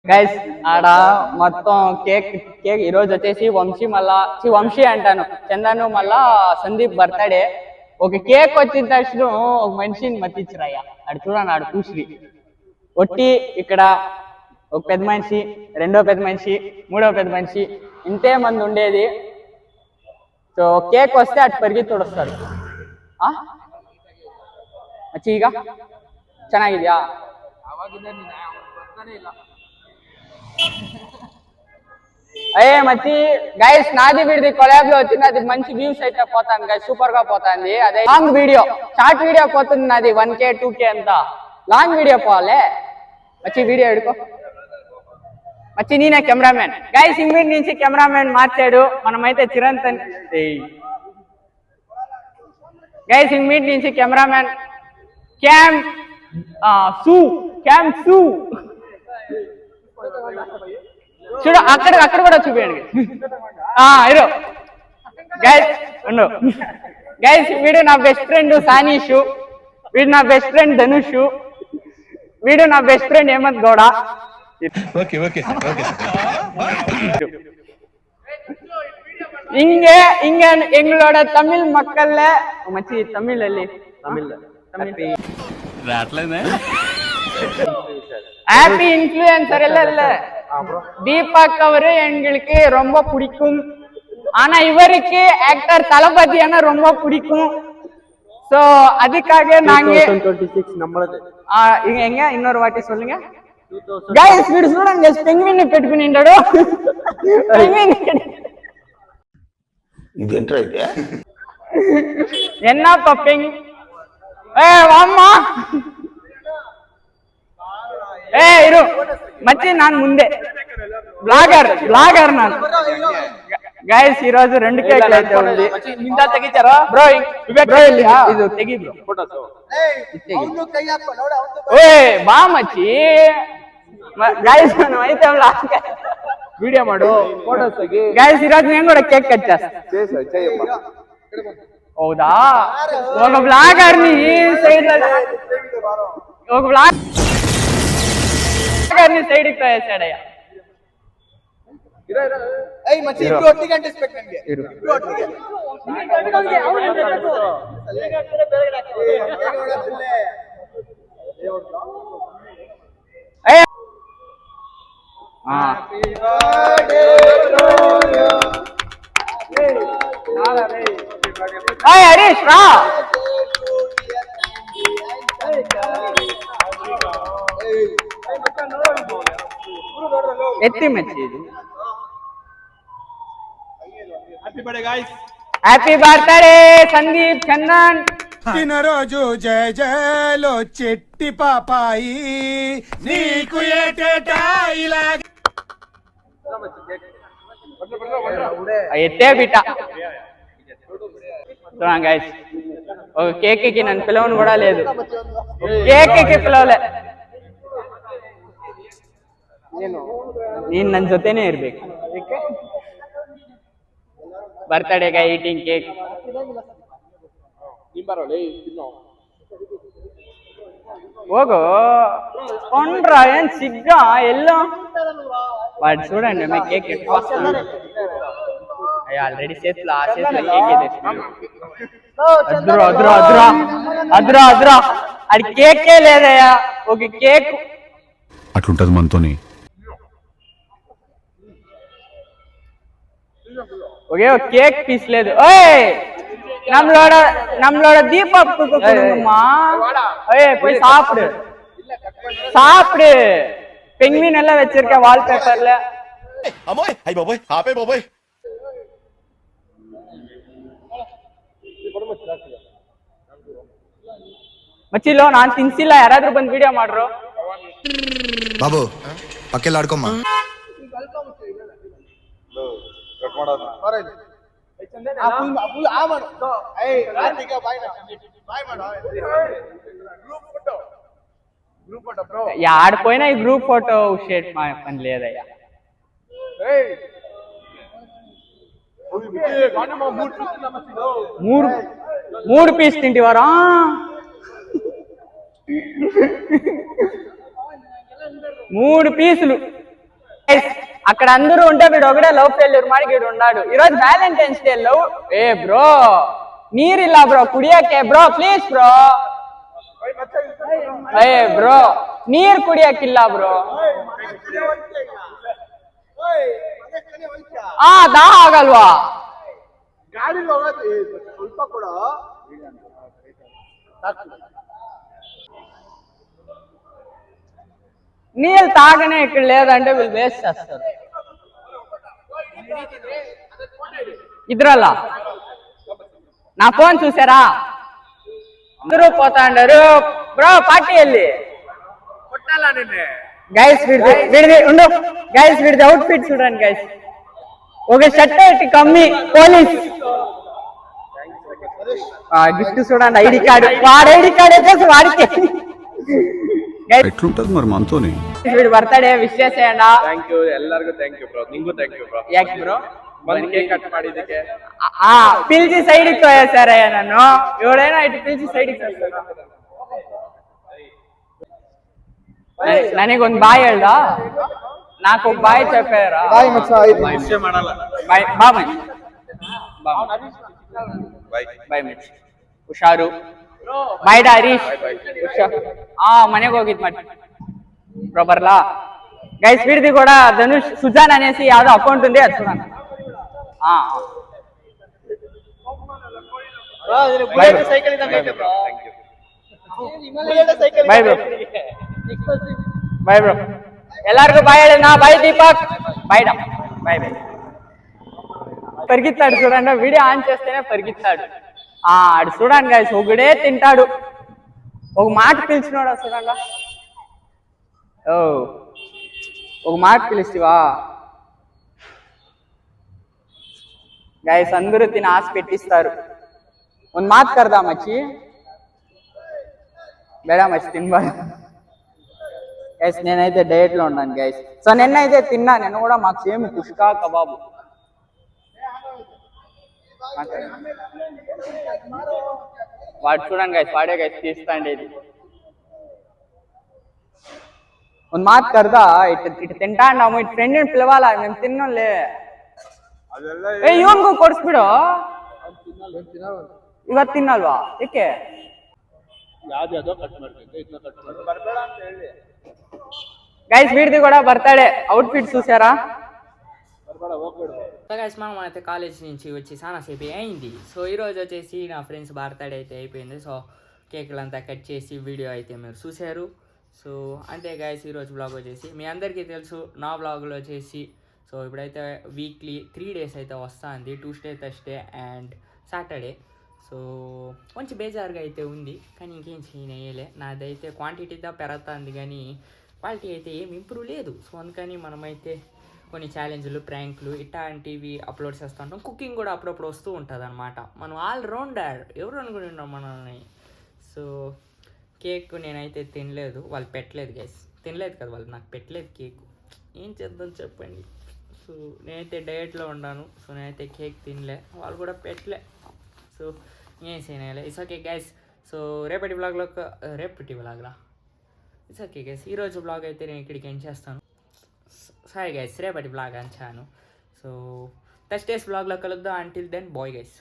Guys ఆడ మొత్తం cake cake ఈ రోజు వచ్చేసి వంశీ మళ్ళా వంశీ అంటాను చందను మళ్ళా సందీప్ బర్త్డే ఒక కేక్ వచ్చిన తక్షణం ఒక మనిషిని మతిచ్చిరయ్యా అడు చూడండి ఆడు కూసిరి ఒట్టి ఇక్కడ ఒక పెద్ద మనిషి రెండో పెద్ద మనిషి మూడో పెద్ద మనిషి ఇంతే మంది ఉండేది సో కేక్ వస్తే అటు పరిగెత్తుడు వస్తాడు ಮಚ್ಚೀಗ ಚೆನ್ನಾಗಿದ್ಯಾ అయ్యే మచ్చి గైస్ నాది వీడిది కొలాబ్ లో వచ్చింది అది మంచి వ్యూస్ అయితే పోతాను గైస్ సూపర్ గా పోతుంది అదే లాంగ్ వీడియో షార్ట్ వీడియో పోతుంది నాది 1K 2K అంత లాంగ్ వీడియో పోవాలే మచ్చి వీడియో ఎడుకో మచ్చి నేనే కెమెరామెన్ గైస్ ఇంగ్లీష్ నుంచి కెమెరామెన్ మార్చాడు మనమైతే చిరంతన్ గైస్ ఇంగ్లీష్ నుంచి కెమెరామెన్ క్యామ్ సూ చూడు అక్కడ కూడా చూపించండి ఇరో గైస్ ఉండు గైస్ వీడు నా బెస్ట్ ఫ్రెండ్ సానీషు వీడు నా బెస్ట్ ఫ్రెండ్ ధనుషు వీడు నా బెస్ట్ ఫ్రెండ్ హేమంత్ గౌడ இங்க எங்களோட தமிழ் மக்கள்ல மச்சி தமிழ் அல்லி ஹாப்பி இன்ஃப்ளூயன்சர் இல்ல தீபக் அவரு எங்களுக்கு ரொம்ப பிடிக்கும் ஆனா இவருக்கு ஆக்டர் தளபதி அண்ணா ரொம்ப பிடிக்கும் சோ அதுக்காக நாங்க 2026 நம்மளது எங்க இன்னொரு வாட்டி சொல்லுங்க గైస్ వీడు చూడండి పెంగ్విన్ పెట్టుకునింటాడు ఇదేంట్రా అయితే ఎన్నా పప్పింగ్ వామ్మా ఇరు మచ్చి నాన్ ముందే బ్లాగర్ నాన్ గైస్ ఈ రోజు 2 కేక్లు అయితే ఉంది తెగించారా బ్రో ఇది తెగి బ్రో ఫోటోస్ బా మచ్చి గైస్ మనం అయితే వీడియో మాಡು ఫోటోస్ గైస్ ఈ రోజు నేను కూడా కేక్ కట్ చేస్తా ಹೌದಾ ఒక బ్లాగర్ ని సైడ్ ఒక బ్లాగర్ ని సైడ్ కి వేసాడయ్యా ಏಯ್ ಮಚ್ಚಿ ಇಬ್ರು ಒಟ್ಟಿಗೆ ಅಂಟಿಸ್ಬೇಕು ನನಗೆ ಇಬ್ರು ಒಟ್ಟಿಗೆ ಹ್ಯಾಪಿ ಬರ್ತ್ಡೇ ಟು ಯು ಏಯ್ ಹರೀಶ್ ರಾ ಎತ್ತಿ ಮಚ್ಚಿ ಇದು హ్యాపీ బర్త్డే సందీప్ చందన్ రోజు జయ జయలో చెట్టి పాపాయి నీకు ఎత్తే బిట్ట గైస్ ఒక కేక్ కి నన్ను పిలవను కూడా లేదు కేక్ కి పిలవలే ನೀನ್ ನನ್ನ ಜೊತೆನೇ ಇರ್ಬೇಕು ಬರ್ತಡೇಗ ಈಟಿಂಗ್ ಕೇಕ್ ಹೋಗು ಕೊಂಡ್ರ ಏನ್ ಸಿಗ್ಗ ಎಲ್ಲೋ వాడు చూడండి మీ కేక్ ఆల్రెడీ చేతిలో ఆ చేతిలో కేక్ ಇದೆ అద్రా అది కేకే లేదయ్యా ఒక కేక్ అట్లుంటది మనతోని ஒரே ஒரு கேக் பீஸ் லேது ஏய் நம்மளோட தீபக்கு கொடுங்கம்மா ஏய் போய் சாப்பிடு பெங்குவின் எல்லாம் வச்சிருக்க வால்பேப்பர்ல ಅಮ್ಮೋಯ್ ಹೈ ಬಾಬೋಯ್ ಹಾಪೆ ಬಾಬೋಯ್ ಮಚ್ಚಿಲೋ ನಾನು ತಿನ್ಸಿಲ್ಲ ಯಾರಾದ್ರೂ ಬಂದು ವಿಡಿಯೋ ಮಾಡ್ರು ಬಾಬು ಪಕ್ಕೆಲ್ಲ ಆಡ್ಕೊಮ್ಮ ఆడిపోయినా ఈ గ్రూప్ ఫోటో షేర్ పని లేదయ్యా మూడు పీస్ తింటివారా మూడు పీసులు Guys, అక్కడ అందరూ ఉంటే వీడు ఒకడే లవ్ ఫెయిల్యూర్ ಮಾಡಿ వీడు ఉన్నాడు. ఈరోజు వ్యాలంటైన్స్ డే లవ్ ఏ బ్రో ನೀರಿಲ್ಲ ಬ್ರೋ ಕುಡಿಯಕ್ಕೆ ಬ್ರೋ ಪ್ಲೀಸ್ ಬ್ರೋ ಏ ಬ್ರೋ ನೀರ್ ಕುಡಿಯಕ್ಕಿಲ್ಲ ಬ್ರೋ ದಾ ಆಗಲ್ವಾ నీళ్ళు తాగనే ఇక్కడ లేదంటే వీళ్ళు వేస్ట్ చేస్తారు ఇద్దరల్లా నా ఫోన్ చూసారా అందరూ పోతాండారు బ్రో పార్టీ వెళ్ళి గైస్ వీడిది ఉండు గైస్ వీడిది అవుట్ ఫిట్ చూడండి గైస్ ఒక షర్ట్ పెట్టి కమ్మి పోలీస్ గిఫ్ట్ చూడండి ఐడి కార్డు వాడు ఐడి కార్డు వచ్చేసి వాడికి ఎట్లుంటది మరి మనతోని వీడు బర్త్డే ವಿಶ್ చేసేయండి ಥ್ಯಾಂಕ್ ಯು ಎಲ್ಲರಿಗೂ ಥ್ಯಾಂಕ್ ಯು ಬ್ರೋ ನಿಂಗೂ ಥ್ಯಾಂಕ್ ಯು ಬ್ರೋ ಯಾಕೆ ಬ್ರೋ ಬಂದು ಕೇಕ್ ಕಟ್ ಮಾಡಿದ್ದಕ್ಕೆ పిలిచి సైడ్కి పోయేసారయ్యా నన్ను ఎవడైనా ఇటు పిలిచి సైడ్కి ನನಗೊಂದು ಬಾಯ್ ಹೇಳ್ದ నాకు బాయ్ చెప్పారా బాయ్ బా మచ్ ಬಾಯ್ ಮಚ್ ಹುಷಾರು ಬಾಯ್ ಹರೀಶ್ ಮನೆಗೆ ಹೋಗಿದ್ ಮಚ್ ಬರ್ಲಾ గైస్ వీడిది కూడా ధనుష్ సుజాన్ అనేసి యాదో అకౌంట్ ఉంది అది చూడండి బాయ్ బ్రో బాయ్ బ్రో ಎಲ್ಲರಿಗೂ ಬಾಯ್ ಹೇಳಿ ಬಾಯ್ దీపక్ బాయ్ డా బాయ్ బాయ్ పరిగెత్తాడు చూడండి వీడియో ఆన్ చేస్తేనే పరిగెత్తాడు ఆడు చూడండి గైస్ ఒకడే తింటాడు ఒక మాట పిలిచినాడు చూడండి ఓ ఒక మాట పిలిచివా గైస్ అందరూ తిని ఆశ పెట్టిస్తారు ಒಂದು ಮಾತು ಕರ್ದ ಮಚ್ಚಿ ಬೇಡ మచ్చి తినబా గైస్ నేనైతే డయట్ లో ఉన్నాను గైస్ సో నిన్నైతే తిన్నా నేను కూడా మాకు సేమ్ కుష్కా కబాబు వాడు చూడండి గైస్ వాడే గైస్ తీస్తాండి ఇది ಒಂದು ಮಾತು ಕರ್ದ ಇಟ್ಟು ತಿಂಟಾ ನಾವು ಇಟ್ಟು ಫ್ರೆಂಡ್ పిలవాలా మేము తిన్నాంలే ఏ ಇವನ್ಗೂ ಕೊಡಿಸ್ಬಿಡು ಇವತ್ತು ತಿನ್ನಲ್ವಾ ಏಕೆ గైస్ వీడిది కూడా బర్త్డే అవుట్ ఫిట్ చూసారా గైస్ మనం అయితే కాలేజ్ నుంచి వచ్చి చాలా సేపు అయింది సో ఈరోజు వచ్చేసి నా ఫ్రెండ్స్ బర్త్డే అయితే అయిపోయింది సో కేకులు అంతా కట్ చేసి వీడియో అయితే మీరు చూశారు సో అంతే గైస్ ఈరోజు బ్లాగ్ వచ్చేసి మీ అందరికీ తెలుసు నా బ్లాగ్లో వచ్చేసి సో ఇప్పుడైతే వీక్లీ 3 days అయితే వస్తుంది Tuesday Thursday and Saturday so కొంచెం బేజారుగా అయితే ఉంది కానీ ఇంకేం చేయలే నాదైతే క్వాంటిటీతో పెరుగుతుంది కానీ క్వాలిటీ అయితే ఏం ఇంప్రూవ్ లేదు సో అందుకని మనమైతే కొన్ని ఛాలెంజ్లు ప్రాంక్లు ఇట్లాంటివి అప్లోడ్ చేస్తూ ఉంటాం కుకింగ్ కూడా అప్పుడప్పుడు వస్తూ ఉంటుంది అనమాట మనం ఆల్రౌండర్ ఎవరు అనుకుని ఉన్నాం మనల్ని సో కేక్ నేనైతే తినలేదు వాళ్ళు పెట్టలేదు గైస్ తినలేదు కదా వాళ్ళు నాకు పెట్టలేదు కేక్ ఏం చేద్దాం చెప్పండి సో నేనైతే డయట్లో ఉన్నాను సో నేనైతే కేక్ తినలే వాళ్ళు కూడా పెట్టలే సో ఏం చేయలే ఇట్స్ ఓకే గైస్ సో రేపటి బ్లాగ్రా ఇట్స్ ఓకే గైస్ ఈరోజు బ్లాగ్ అయితే నేను ఇక్కడికి ఎండ్ చేస్తాను సారీ గైస్ రేపటి బ్లాగ్ అంచాను సో థర్స్డేస్ బ్లాగ్లో కలుద్దాం అంటిల్ దెన్ బాయ్ గైస్